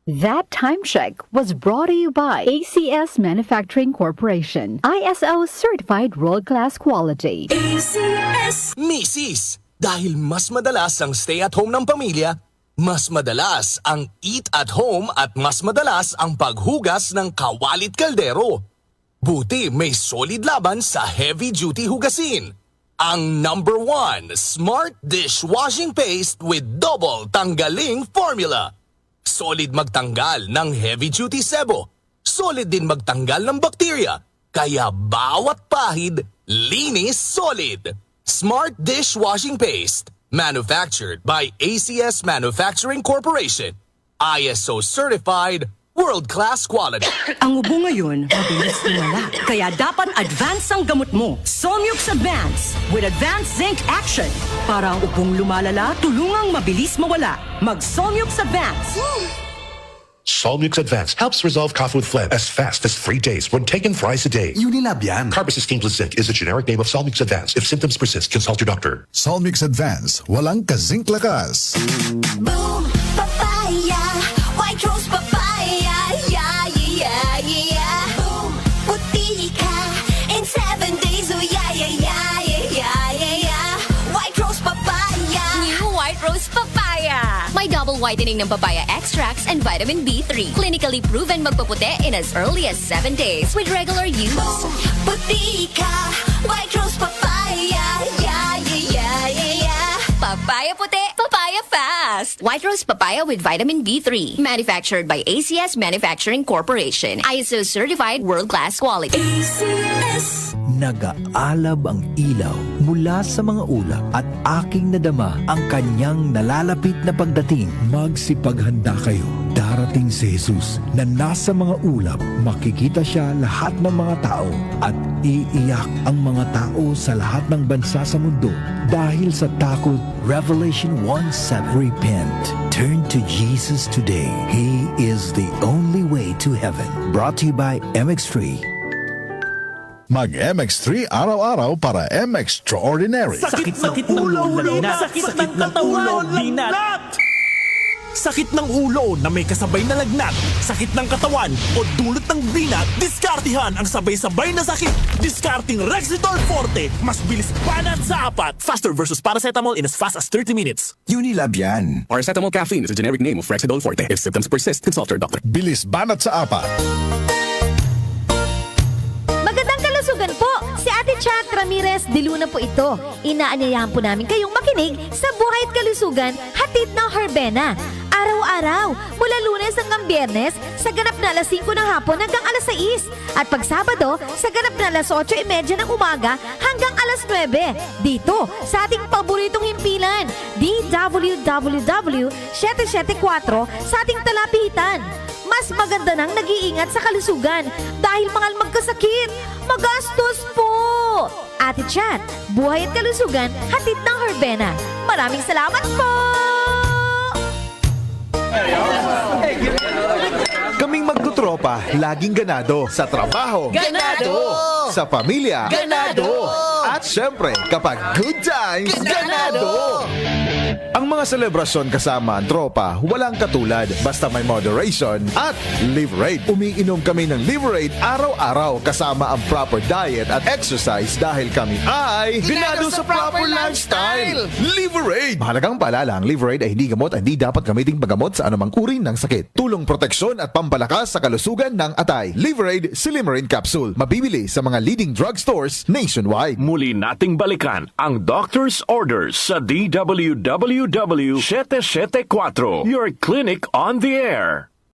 That time check was brought to you by ACS Manufacturing Corporation, ISO certified world-class quality. ACS! Misis, dahil mas madalas ang stay at home ng pamilya, mas madalas ang eat at home at mas madalas ang paghugas ng kawalit kaldero. Buti may solid laban sa heavy-duty hugasin. Ang #1 Smart Dishwashing Paste with double tanggaling formula. Solid magtanggal ng heavy-duty sebo. Solid din magtanggal ng bakterya. Kaya bawat pahid, linis solid. Smart Dishwashing Paste. Manufactured by ACS Manufacturing Corporation. ISO certified, world-class quality. Ang ubo ngayon, mabilis lumala. Kaya dapat advance ang gamot mo. Somyux Advance with Advanced Zinc Action. Para ang ubong lumalala, tulungang mabilis mawala. Mag-Somyux Advance. Solmux Advance helps resolve cough with phlegm as fast as 3 days when taken thrice a day. Unilab yan. Carbocisteine plus zinc is a generic name of Solmux Advance. If symptoms persist, consult your doctor. Solmix Advance, walang kazink lakas. Boom, papaya, white rose papaya, yeah, yeah, yeah. Boom, puti ka in 7 days, oh yeah, yeah, yeah, yeah, yeah, yeah. White rose papaya. New White Rose Papaya. May double whitening ng papaya extracts and vitamin B3. Clinically proven magpaputi in as early as 7 days with regular use. Boom, puti ka, white rose papaya, yeah, yeah, yeah, yeah, yeah. Papaya puti, papaya fast. White Rose Papaya with vitamin B3. Manufactured by ACS Manufacturing Corporation. ISO certified world-class quality. ACS. Nag-aalab ang ilaw mula sa mga ulap at aking nadama ang kanyang nalalapit na pagdating. Magsipaghanda kayo. Darating si Jesus na nasa mga ulap. Makikita siya lahat ng mga tao at iiyak ang mga tao sa lahat ng bansa sa mundo dahil sa takot. Revelation 1:7. Repent. Turn to Jesus today. He is the only way to heaven. Brought to you by MX3. Mag-MX3 araw-araw para M-Extraordinary. Sakit ng ulo, sakit ng katawan, lagnat. Sakit ng ulo na may kasabay na lagnat, sakit ng katawan o dulot ng binat, diskartihan ang sabay-sabay na sakit. Diskarting Rexidol Forte, mas bilis banat sa apat. Faster versus paracetamol in as fast as 30 minutes. Unilab yan. Paracetamol caffeine is a generic name of Rexidol Forte. If symptoms persist, consult your doctor. Bilis banat sa apat. Magandang kalusugan po! Si Ate Chat Ramirez de Luna po ito. Inaanyayahan po namin kayong makinig sa Buhay at Kalusugan, hatid ng Herbena. Araw-araw, mula Lunes hanggang Biyernes, sa ganap na alas 5 ng hapon hanggang alas 6. At pag Sabado, sa ganap na alas 8:30 ng umaga hanggang alas 9. Dito, sa ating paboritong himpilan, DWWW 774 sa ating talapitan. Mas maganda nang nag-iingat sa kalusugan dahil mahal magkasakit. Magastos po! Ate Chat, Buhay at Kalusugan, hatid ng Herbena. Maraming salamat po! Kaming magtutropa, laging ganado. Sa trabaho, Ganado! Sa pamilya, Ganado! At syempre, kapag good times, ganado! Ang mga selebrasyon kasama ang tropa, walang katulad. Basta may moderation at Liverade. Umiinom kami ng Liverade araw-araw kasama ang proper diet at exercise dahil kami ay ganado sa proper lifestyle. Liverade! Mahalagang paalala, ang Liverade ay hindi gamot at hindi dapat gamiting paggamot sa anumang uri ng sakit. Tulong proteksyon at pampalakas sa kalusugan ng atay. Liverade Silimarin Capsule. Mabibili sa mga leading drugstores nationwide. Muli nating balikan ang doctor's orders sa DWWW 774, your clinic on the air.